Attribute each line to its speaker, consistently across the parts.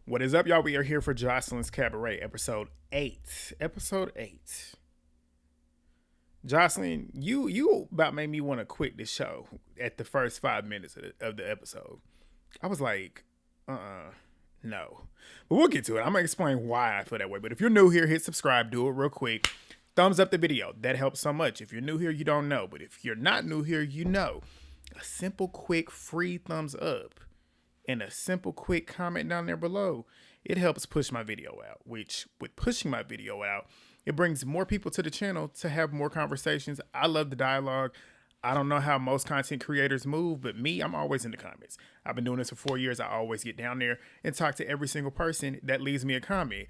Speaker 1: What is up, y'all? We are here for Joseline's Cabaret, episode 8. Episode 8. Joseline, you about made me want to quit the show at the first 5 minutes of the episode. I was like, no. But we'll get to it. I'm going to explain why I feel that way. But if you're new here, hit subscribe. Do it real quick. Thumbs up the video. That helps so much. If you're new here, you don't know. But if you're not new here, you know. A simple, quick, free thumbs up and a simple, quick comment down there below, it helps push my video out, which with pushing my video out, it brings more people to the channel to have more conversations. I love the dialogue. I don't know how most content creators move, but me, I'm always in the comments. I've been doing this for 4 years. I always get down there and talk to every single person that leaves me a comment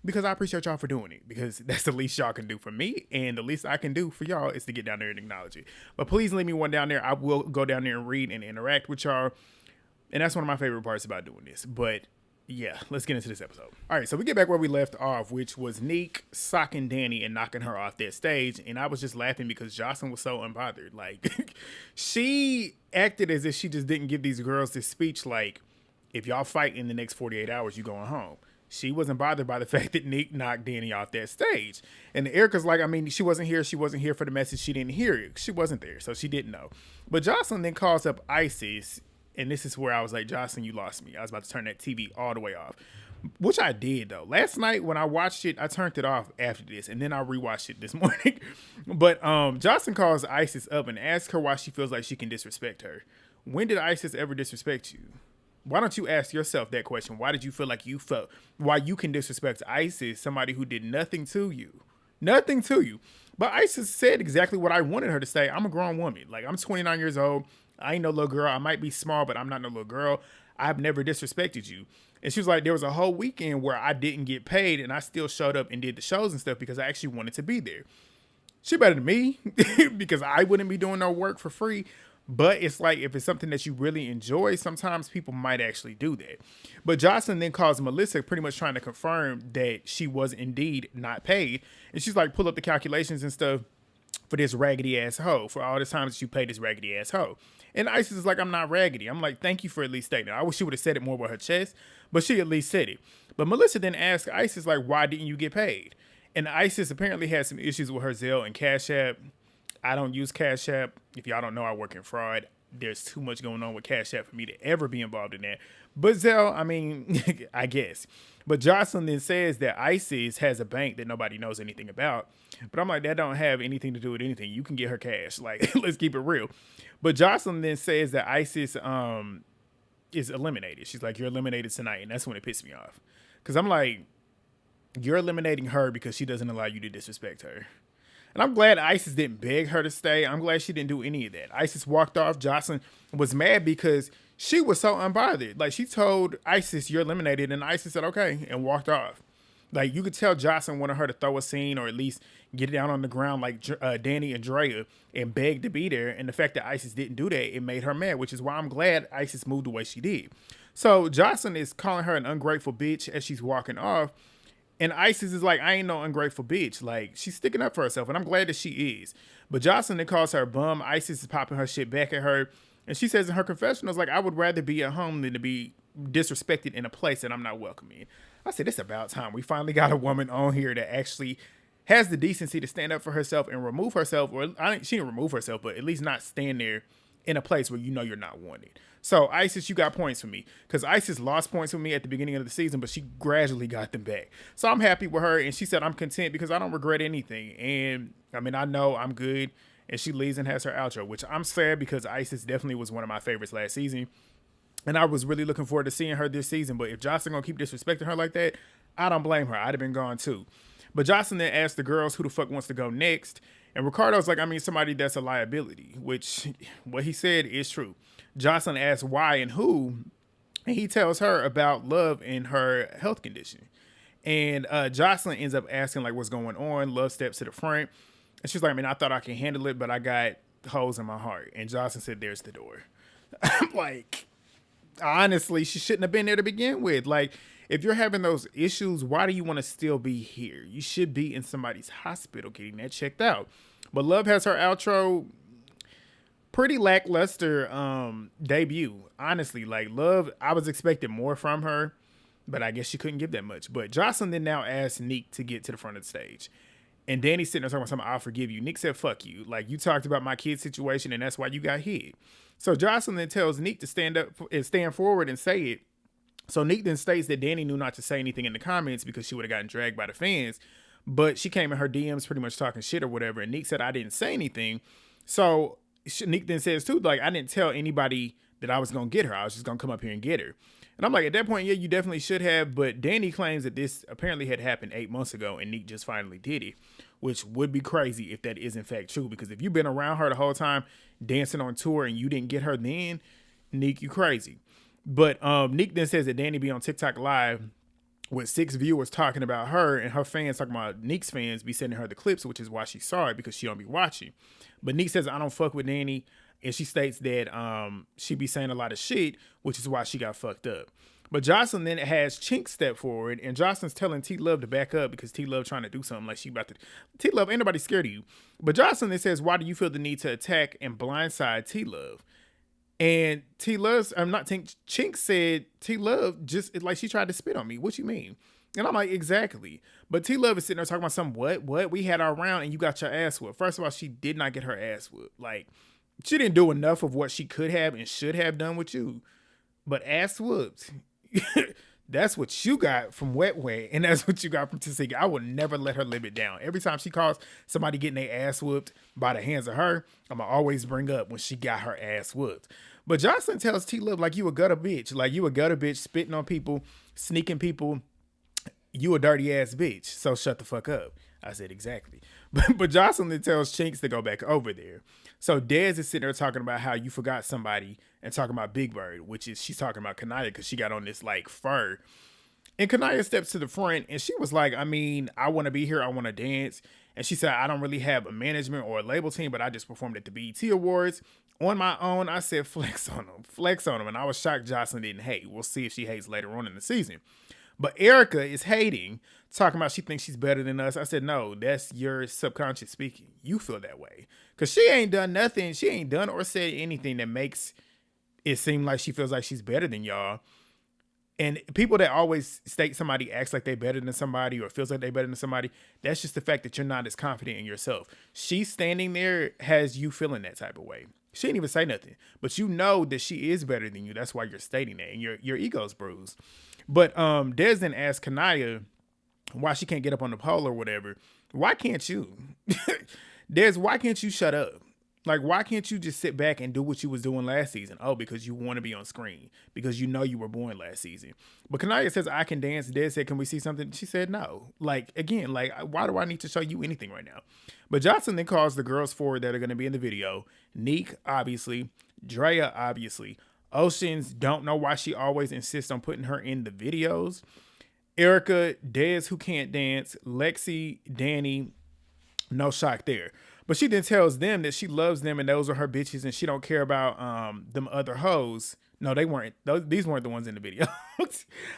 Speaker 1: because I appreciate y'all for doing it, because that's the least y'all can do for me, and the least I can do for y'all is to get down there and acknowledge it. But please leave me one down there. I will go down there and read and interact with y'all. And that's one of my favorite parts about doing this. But yeah, let's get into this episode. All right, so we get back where we left off, which was Neek socking Dani and knocking her off that stage. And I was just laughing because Joseline was so unbothered. Like, she acted as if she just didn't give these girls this speech like, if y'all fight in the next 48 hours, you going home. She wasn't bothered by the fact that Neek knocked Dani off that stage. And Erica's like, I mean, she wasn't here. She wasn't here for the message. She didn't hear it. She wasn't there, so she didn't know. But Joseline then calls up Isis. And this is where I was like, Joseline, you lost me. I was about to turn that TV all the way off, which I did, though. Last night when I watched it, I turned it off after this, and then I rewatched it this morning. But Joseline calls Isis up and asks her why she feels like she can disrespect her. When did Isis ever disrespect you? Why don't you ask yourself that question? Why did you feel like you felt, why you can disrespect Isis, somebody who did nothing to you? Nothing to you. But Isis said exactly what I wanted her to say. I'm a grown woman. Like, I'm 29 years old. I ain't no little girl. I might be small, but I'm not no little girl. I've never disrespected you. And she was like, there was a whole weekend where I didn't get paid and I still showed up and did the shows and stuff because I actually wanted to be there. She better than me because I wouldn't be doing no work for free. But it's like, if it's something that you really enjoy, sometimes people might actually do that. But Joseline then calls Melissa, pretty much trying to confirm that she was indeed not paid. And she's like, pull up the calculations and stuff for this raggedy ass hoe, for all the times that you paid this raggedy ass hoe. And Isis is like, I'm not raggedy. I'm like, thank you for at least stating it. I wish she would have said it more with her chest, but she at least said it. But Melissa then asked Isis, like, why didn't you get paid? And Isis apparently had some issues with her Zelle and Cash App. I don't use Cash App. If y'all don't know, I work in fraud. There's too much going on with Cash App for me to ever be involved in that. But Zelle, I mean, I guess. But Joseline then says that Isis has a bank that nobody knows anything about. But I'm like, that don't have anything to do with anything. You can get her cash. Like, let's keep it real. But Joseline then says that Isis is eliminated. She's like, you're eliminated tonight. And that's when it pissed me off. Because I'm like, you're eliminating her because she doesn't allow you to disrespect her. And I'm glad Isis didn't beg her to stay. I'm glad she didn't do any of that. Isis walked off. Joseline was mad because she was so unbothered. Like, she told Isis, you're eliminated. And Isis said, okay, and walked off. Like, you could tell Joseline wanted her to throw a scene or at least get down on the ground like Dani and Draya and beg to be there. And the fact that Isis didn't do that, it made her mad, which is why I'm glad Isis moved the way she did. So Joseline is calling her an ungrateful bitch as she's walking off. And Isis is like, I ain't no ungrateful bitch. Like, she's sticking up for herself, and I'm glad that she is. But Joseline then calls her a bum. Isis is popping her shit back at her. And she says in her confessionals, like, I would rather be at home than to be disrespected in a place that I'm not welcome in. I said, it's about time. We finally got a woman on here that actually has the decency to stand up for herself and remove herself. Or she didn't remove herself, but at least not stand there in a place where you know you're not wanted. So Isis, you got points for me, because Isis lost points for me at the beginning of the season, but she gradually got them back. So I'm happy with her. And she said, I'm content because I don't regret anything. And I mean, I know I'm good. And she leaves and has her outro, which I'm sad because Isis definitely was one of my favorites last season. And I was really looking forward to seeing her this season. But if Joseline gonna keep disrespecting her like that, I don't blame her. I'd have been gone too. But Joseline then asked the girls who the fuck wants to go next. And Ricardo's like, I mean, somebody that's a liability, which what he said is true. Joseline asks why and who, and he tells her about Love and her health condition. And Joseline ends up asking, like, what's going on? Love steps to the front. And she's like, I mean, I thought I can handle it, but I got holes in my heart. And Joseline said, there's the door. I'm like, honestly, she shouldn't have been there to begin with. Like, if you're having those issues, why do you want to still be here? You should be in somebody's hospital getting that checked out. But Love has her outro. Pretty lackluster debut, honestly. Like, Love, I was expecting more from her. but I guess she couldn't give that much. But Joseline then now asked Neek to get to the front of the stage. And Dani's sitting there talking about something, I'll forgive you. Neek said, fuck you. Like, you talked about my kid's situation, and that's why you got hit. So Joseline then tells Neek to stand up and stand forward and say it. So Neek then states that Dani knew not to say anything in the comments because she would have gotten dragged by the fans. But she came in her DMs pretty much talking shit or whatever. And Neek said, I didn't say anything. So Neek then says, too, like, I didn't tell anybody that I was going to get her. I was just going to come up here and get her. And I'm like, at that point, yeah, you definitely should have. But Dani claims that this apparently had happened 8 months ago and Neek just finally did it, which would be crazy if that is in fact true. Because if you've been around her the whole time dancing on tour and you didn't get her then, Neek, you crazy. But Neek then says that Dani be on TikTok Live with 6 viewers talking about her, and her fans talking about Neek's fans be sending her the clips, which is why she's sorry because she don't be watching. But Neek says, I don't fuck with Dani. And she states that she be saying a lot of shit, which is why she got fucked up. But Joseline then has Chink step forward, and Joseline's telling T-Love to back up because T-Love trying to do something like she about to. T-Love, ain't nobody scared of you. But Joseline then says, why do you feel the need to attack and blindside T-Love? And T-Love's, Chink said, T-Love just, like she tried to spit on me. What you mean? And I'm like, exactly. But T-Love is sitting there talking about some, what? We had our round and you got your ass whooped. First of all, she did not get her ass whooped. Like, she didn't do enough of what she could have and should have done with you. But ass whooped. That's what you got from Wet Wet, and that's what you got from Tasiga. I will never let her live it down. Every time she calls somebody getting their ass whooped by the hands of her, I'm going to always bring up when she got her ass whooped. But Joseline tells T-Love, like, you a gutter bitch. Like, you a gutter bitch, spitting on people, sneaking people. You a dirty ass bitch. So shut the fuck up. I said, exactly. But Joseline tells Chinks to go back over there. So Dez is sitting there talking about how you forgot somebody and talking about Big Bird, which is, she's talking about Kaniyah because she got on this like fur. And Kaniyah steps to the front and she was like, I mean, I want to be here. I want to dance. And she said, I don't really have a management or a label team, but I just performed at the BET Awards on my own. I said, flex on them. And I was shocked Joseline didn't hate. We'll see if she hates later on in the season. But Erica is hating, talking about she thinks she's better than us. I said, no, that's your subconscious speaking. You feel that way. Because she ain't done nothing. She ain't done or said anything that makes it seem like she feels like she's better than y'all. And people that always state somebody acts like they're better than somebody or feels like they're better than somebody, that's just the fact that you're not as confident in yourself. She standing there has you feeling that type of way. She didn't even say nothing. But you know that she is better than you. That's why you're stating that. And your ego's bruised. But Des then asked Kaniyah why she can't get up on the pole or whatever. Why can't you? Des, why can't you shut up? Like, why can't you just sit back and do what you was doing last season? Oh, because you want to be on screen. Because you know you were born last season. But Kaniyah says, I can dance. Des said, can we see something? She said, no. Like, again, like, why do I need to show you anything right now? But Joseline then calls the girls forward that are going to be in the video. Neek, obviously. Draya, obviously. Oceans, don't know why she always insists on putting her in the videos. Erica, Des, who can't dance. Lexi, Dani, no shock there. But she then tells them that she loves them and those are her bitches and she don't care about them other hoes. No, they weren't. These weren't the ones in the video.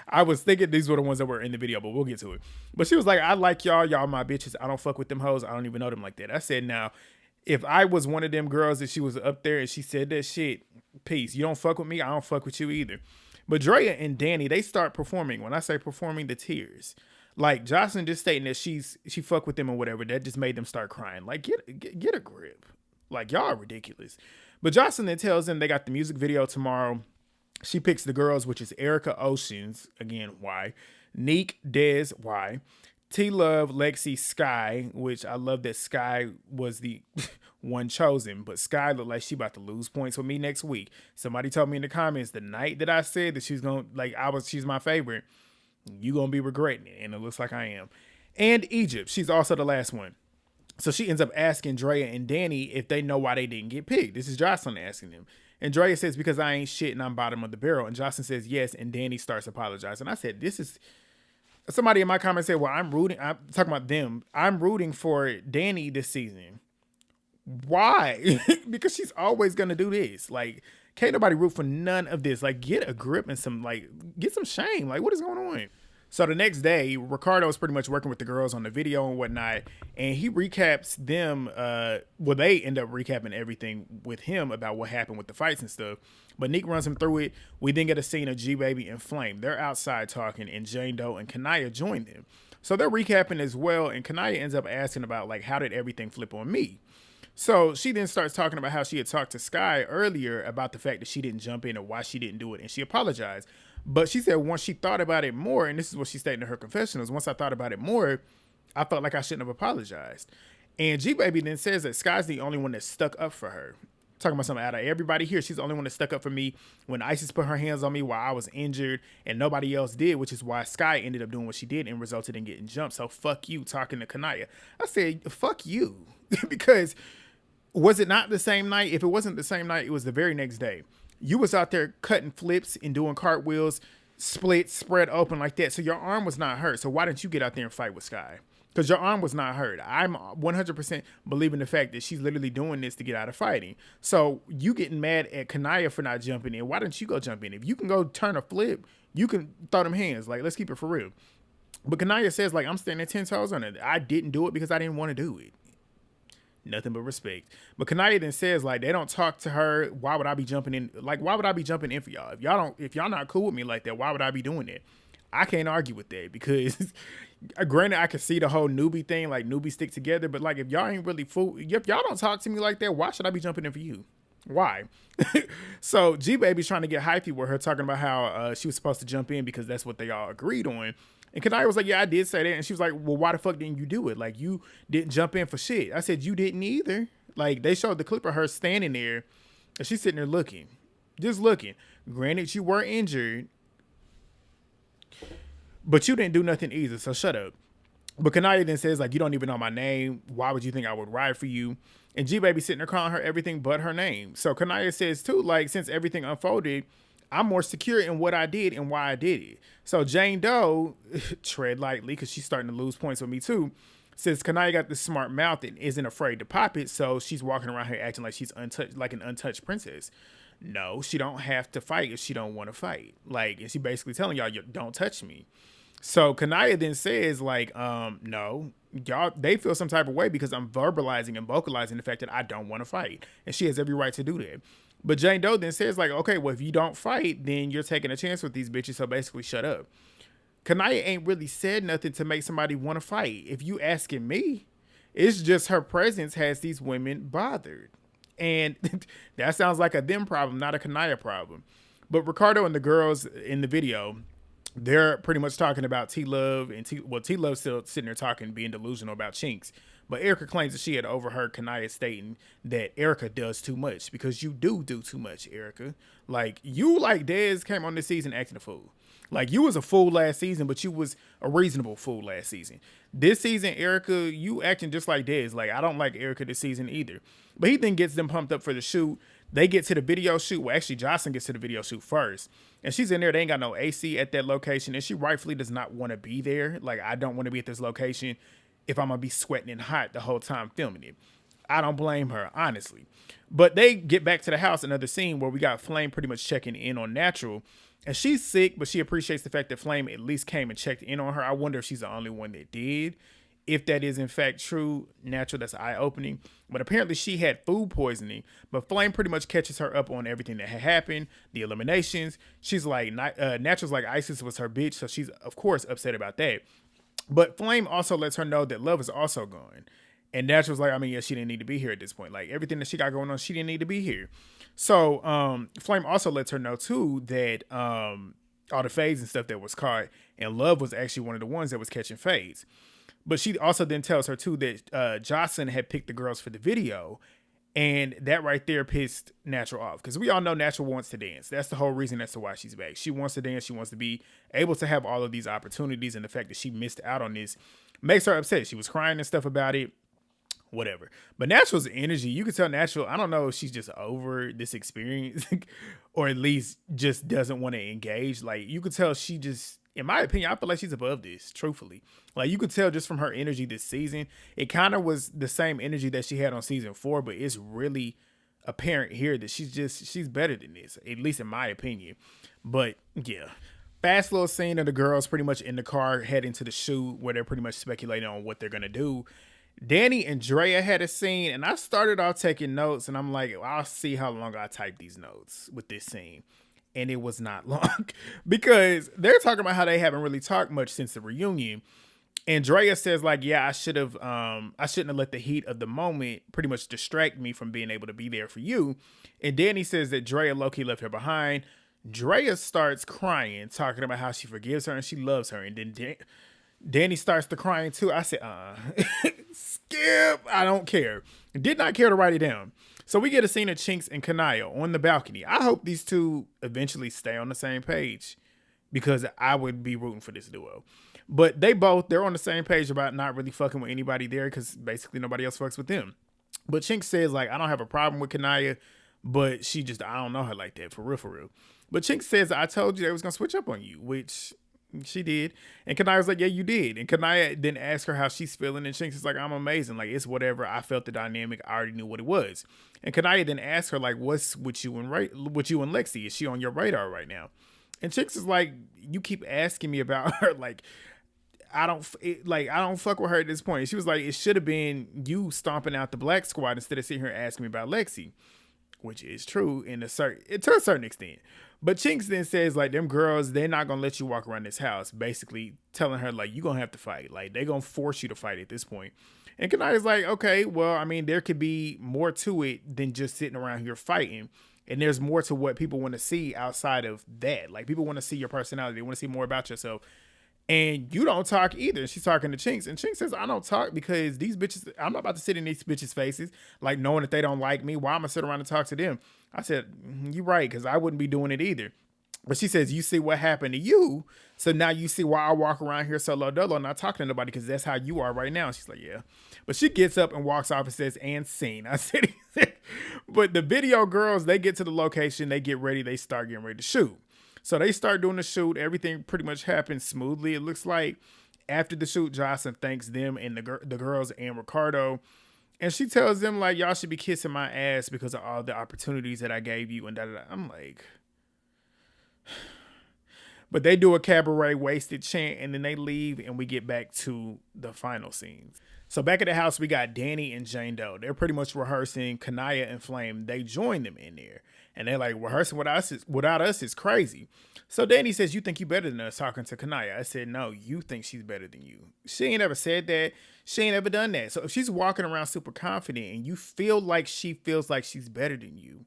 Speaker 1: I was thinking these were the ones that were in the video, but we'll get to it. But she was like, I like y'all. Y'all my bitches. I don't fuck with them hoes. I don't even know them like that. I said, now, if I was one of them girls that she was up there and she said that shit, peace. You don't fuck with me. I don't fuck with you either. But Draya and Dani, they start performing. When I say performing, the tears. Like, Joseline just stating that she fuck with them or whatever, that just made them start crying. Like, get a grip. Like, y'all are ridiculous. But Joseline then tells them they got the music video tomorrow. She picks the girls, which is Erica, Oceans, again, why? Neek, Des, why? T-Love, Lexi, Sky, which I love that Sky was the one chosen, but Sky looked like she about to lose points with me next week. Somebody told me in the comments the night that I said that she's my favorite. You gonna be regretting it, and it looks like I am. And Egypt, she's also the last one. So she ends up asking Draya and Dani if they know why they didn't get picked. This is Joseline asking them. And Draya says, because I ain't shit and I'm bottom of the barrel. And Joseline says, yes, and Dani starts apologizing. I said, this is... Somebody in my comments said, well, I'm talking about them. I'm rooting for Dani this season. Why? Because she's always gonna do this. Like, can't nobody root for none of this. Like, get a grip and get some shame. Like, what is going on? So the next day, Ricardo is pretty much working with the girls on the video and whatnot, and he recaps them. Well, they end up recapping everything with him about what happened with the fights and stuff. But Neek runs him through it. We then get a scene of G Baby and Flame. They're outside talking, and Jane Doe and Kaniyah join them. So they're recapping as well, and Kaniyah ends up asking about like how did everything flip on me. So she then starts talking about how she had talked to Sky earlier about the fact that she didn't jump in and why she didn't do it, and she apologized. But she said once she thought about it more, and this is what she stated in her confessionals, once I thought about it more, I felt like I shouldn't have apologized. And G Baby then says that Sky's the only one that stuck up for her. Talking about something out of everybody here, she's the only one that stuck up for me when Isis put her hands on me while I was injured and nobody else did, which is why Sky ended up doing what she did and resulted in getting jumped. So fuck you, talking to Kaniyah. I said, fuck you. Because was it not the same night? If it wasn't the same night, it was the very next day. You was out there cutting flips and doing cartwheels, splits, spread open like that. So your arm was not hurt. So why didn't you get out there and fight with Sky? Because your arm was not hurt. I'm 100% believing the fact that she's literally doing this to get out of fighting. So you getting mad at Kaniyah for not jumping in. Why didn't you go jump in? If you can go turn a flip, you can throw them hands. Like, let's keep it for real. But Kaniyah says, like, I'm standing 10 toes on it. I didn't do it because I didn't want to do it. Nothing but respect. But Kaniyah then says, like, they don't talk to her. Why would I be jumping in? Like, why would I be jumping in for y'all? If y'all not cool with me like that, why would I be doing that? I can't argue with that because granted, I can see the whole newbie thing, like newbies stick together. But like, if y'all ain't really if y'all don't talk to me like that, why should I be jumping in for you? Why? So G Baby's trying to get hypey with her, talking about how she was supposed to jump in because that's what they all agreed on. And Kaniyah was like, yeah, I did say that. And she was like, well, why the fuck didn't you do it? Like, you didn't jump in for shit. I said, you didn't either. Like, they showed the clip of her standing there and she's sitting there looking, just looking. Granted, you were injured, but you didn't do nothing either, so shut up. But Kaniyah then says, like, you don't even know my name. Why would you think I would ride for you? And G Baby sitting there calling her everything but her name. So Kaniyah says, too, like, since everything unfolded, I'm more secure in what I did and why I did it. So Jane Doe, tread lightly, because she's starting to lose points with me, too, says Kaniyah got this smart mouth and isn't afraid to pop it, so she's walking around here acting like she's untouched, like an untouched princess. No, she don't have to fight if she don't want to fight. Like, and she basically telling y'all, don't touch me. So Kaniyah then says, like, no, y'all, they feel some type of way because I'm verbalizing and vocalizing the fact that I don't want to fight. And she has every right to do that. But Jane Doe then says, like, okay, well, if you don't fight, then you're taking a chance with these bitches. So basically, shut up. Kaniyah ain't really said nothing to make somebody want to fight. If you asking me, it's just her presence has these women bothered. And that sounds like a them problem, not a Kaniyah problem. But Ricardo and the girls in the video, they're pretty much talking about T-Love and T-Love's still sitting there talking, being delusional about Chinks. But Erica claims that she had overheard Kaniyah stating that Erica does too much because you do too much, Erica. Like, you, like Dez, came on this season acting a fool. Like, you was a fool last season, but you was a reasonable fool last season. This season, Erica, you acting just like Dez. Like, I don't like Erica this season either. But he then gets them pumped up for the shoot. They get to the video shoot. Well, actually, Joseline gets to the video shoot first. And she's in there. They ain't got no AC at that location. And she rightfully does not want to be there. Like, I don't want to be at this location if I'm going to be sweating and hot the whole time filming it. I don't blame her, honestly. But they get back to the house, another scene where we got Flame pretty much checking in on Natural. And she's sick, but she appreciates the fact that Flame at least came and checked in on her. I wonder if she's the only one that did. If that is in fact true, Natural, that's eye-opening. But apparently she had food poisoning. But Flame pretty much catches her up on everything that had happened, the eliminations. She's like, Natural's like Isis was her bitch, so she's, of course, upset about that. But Flame also lets her know that Love is also gone. And Natural's like, I mean, yeah, she didn't need to be here at this point. Like, everything that she got going on, she didn't need to be here. So Flame also lets her know, too, that all the fades and stuff that was caught, and Love was actually one of the ones that was catching fades. But she also then tells her, too, that Joseline had picked the girls for the video. And that right there pissed Natural off. Because we all know Natural wants to dance. That's the whole reason as to why she's back. She wants to dance. She wants to be able to have all of these opportunities. And the fact that she missed out on this makes her upset. She was crying and stuff about it. Whatever. But Natural's energy, you can tell Natural, I don't know if she's just over this experience or at least just doesn't want to engage. Like, you could tell she just, in my opinion, I feel like she's above this, truthfully. Like, you could tell just from her energy this season, it kind of was the same energy that she had on season 4, but it's really apparent here that she's better than this, at least in my opinion. But yeah. Fast little scene of the girls pretty much in the car heading to the shoot where they're pretty much speculating on what they're gonna do. Dani and Draya had a scene, and I started off taking notes, and I'm like, well, I'll see how long I type these notes with this scene. And it was not long because they're talking about how they haven't really talked much since the reunion. And Draya says, like, yeah, I shouldn't have let the heat of the moment pretty much distract me from being able to be there for you. And Dani says that Draya low-key left her behind. Draya starts crying, talking about how she forgives her and she loves her. And then Dani starts to crying too. I said, skip. I don't care. Did not care to write it down. So we get a scene of Chinks and Kaniyah on the balcony. I hope these two eventually stay on the same page because I would be rooting for this duo. But they're on the same page about not really fucking with anybody there because basically nobody else fucks with them. But Chinks says, like, I don't have a problem with Kaniyah, but I don't know her like that, for real. But Chinks says, I told you they was going to switch up on you, which she did. And Kaniyah's like, yeah, you did. And Kaniyah then asks her how she's feeling. And Chinks is like, I'm amazing. Like, it's whatever. I felt the dynamic. I already knew what it was. And Kaniyah then asks her, like, what's with you and Lexi? Is she on your radar right now? And Chinks is like, you keep asking me about her. Like, I don't fuck with her at this point. She was like, it should have been you stomping out the Black Squad instead of sitting here asking me about Lexi, which is true to a certain extent. But Chinks then says, like, them girls, they're not going to let you walk around this house, basically telling her, like, you're going to have to fight. Like, they're going to force you to fight at this point. And Kaniyah's like, okay, well, I mean, there could be more to it than just sitting around here fighting. And there's more to what people want to see outside of that. Like, people want to see your personality. They want to see more about yourself. And you don't talk either. She's talking to Chinks. And Chinks says, I don't talk because these bitches, I'm not about to sit in these bitches' faces, like knowing that they don't like me. Why am I sit around and talk to them? I said, you're right, because I wouldn't be doing it either. But she says, you see what happened to you. So now you see why I walk around here solo dolo, not talking to nobody, because that's how you are right now. And she's like, yeah. But she gets up and walks off and says, and scene. I said, but the video girls, they get to the location, they get ready, they start getting ready to shoot. So they start doing the shoot. Everything pretty much happens smoothly. It looks like after the shoot, Joseline thanks them and the girls and Ricardo. And she tells them, like, y'all should be kissing my ass because of all the opportunities that I gave you. And da-da-da. I'm like... But they do a cabaret wasted chant and then they leave and we get back to the final scenes. So back at the house, we got Dani and Jane Doe. They're pretty much rehearsing. Kaniyah and Flame, they join them in there. And they're like, rehearsing without us is crazy. So Dani says, you think you better than us, talking to Kaniyah. I said, no, you think she's better than you. She ain't ever said that. She ain't ever done that. So if she's walking around super confident and you feel like she feels like she's better than you,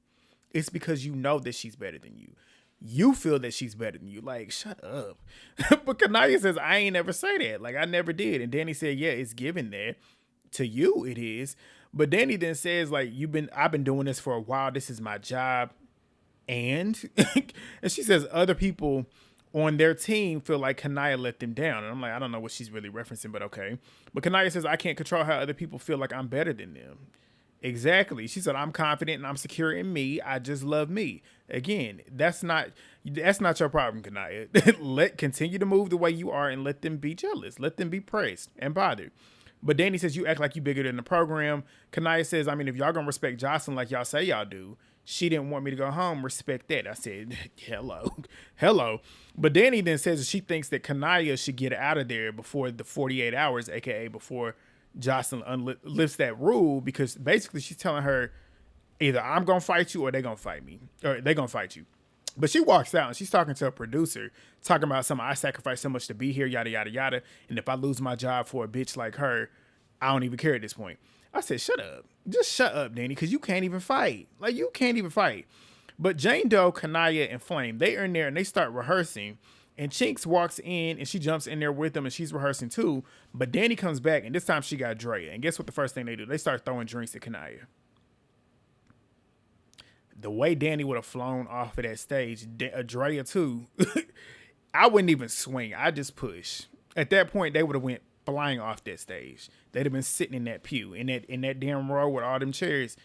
Speaker 1: it's because you know that she's better than you. You feel that she's better than you. Like, shut up. But Kaniyah says, I ain't never say that. Like, I never did. And Dani said, yeah, it's given that. To you, it is. But Dani then says, like, I've been doing this for a while. This is my job. And she says other people on their team feel like Kaniyah let them down. And I'm like, I don't know what she's really referencing, but okay. But Kaniyah says, I can't control how other people feel like I'm better than them. Exactly. She said, I'm confident and I'm secure in me. I just love me. Again, that's not your problem, Kaniyah. Continue to move the way you are and let them be jealous. Let them be praised and bothered. But Dani says, you act like you bigger than the program. Kaniyah says, I mean, if y'all gonna respect Joseline like y'all say y'all do, she didn't want me to go home. Respect that. I said, hello. But Dani then says that she thinks that Kaniyah should get out of there before the 48 hours, aka before Joseline lifts that rule, because basically she's telling her either I'm gonna fight you or they're gonna fight me, or they're gonna fight you. But she walks out and she's talking to a producer, talking about something, I sacrificed so much to be here, yada yada yada, and if I lose my job for a bitch like her, I don't even care at this point. I said, shut up, just shut up, Dani, because you can't even fight. Like, you can't even fight. But Jane Doe, Kaniyah, and Flame, they are in there and they start rehearsing. And Chinks walks in and she jumps in there with them and she's rehearsing too. But Dani comes back and this time she got Draya. And guess what the first thing they do? They start throwing drinks at Kaniyah. The way Dani would have flown off of that stage, Draya too, I wouldn't even swing. I just push. At that point, they would have went flying off that stage. They'd have been sitting in that pew, in that damn row with all them chairs.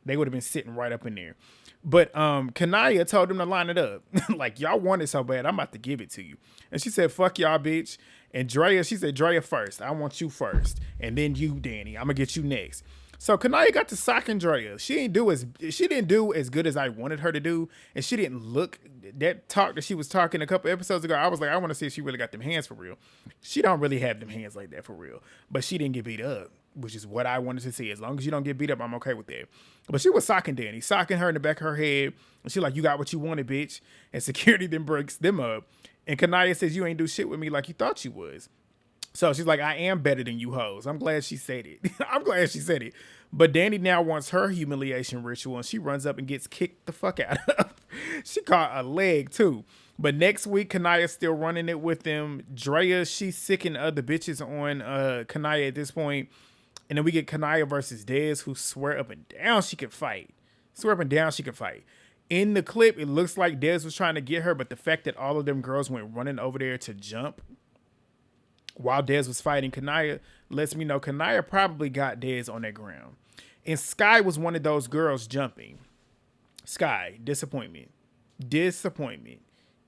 Speaker 1: They would have been sitting right up in there. But Kaniyah told them to line it up. Like, y'all want it so bad, I'm about to give it to you. And she said, fuck y'all, bitch. And Draya, she said, Draya first. I want you first. And then you, Dani. I'm going to get you next. So Kaniyah got to socking Draya. She didn't do as good as I wanted her to do, and she didn't look that talk that she was talking a couple episodes ago. I was like, I want to see if she really got them hands for real. She don't really have them hands like that for real, but she didn't get beat up, which is what I wanted to see. As long as you don't get beat up, I'm okay with that. But she was socking Dani, socking her in the back of her head, and she like, you got what you wanted, bitch. And security then breaks them up, and Kaniyah says, you ain't do shit with me like you thought you was. So she's like, I am better than you hoes. I'm glad she said it. I'm glad she said it. But Dani now wants her humiliation ritual, and she runs up and gets kicked the fuck out of. She caught a leg too. But next week, Kaniyah's still running it with them. Draya, she's sicking other bitches on Kaniyah at this point. And then we get Kaniyah versus Dez, who swear up and down she could fight. Swear up and down she could fight. In the clip, it looks like Dez was trying to get her, but the fact that all of them girls went running over there to jump while Dez was fighting Kaniyah lets me know Kaniyah probably got Dez on that ground. And Sky was one of those girls jumping. Sky, disappointment. Disappointment.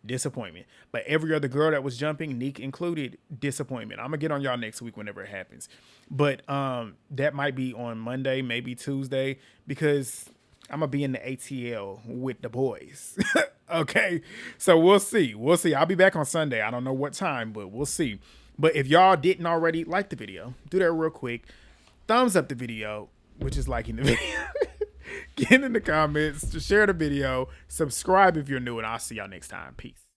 Speaker 1: Disappointment. But every other girl that was jumping, Neek included, disappointment. I'm going to get on y'all next week whenever it happens. But that might be on Monday, maybe Tuesday, because I'm going to be in the ATL with the boys. Okay? So we'll see. We'll see. I'll be back on Sunday. I don't know what time, but we'll see. But if y'all didn't already like the video, do that real quick. Thumbs up the video, which is liking the video. Get in the comments to share the video. Subscribe if you're new, and I'll see y'all next time. Peace.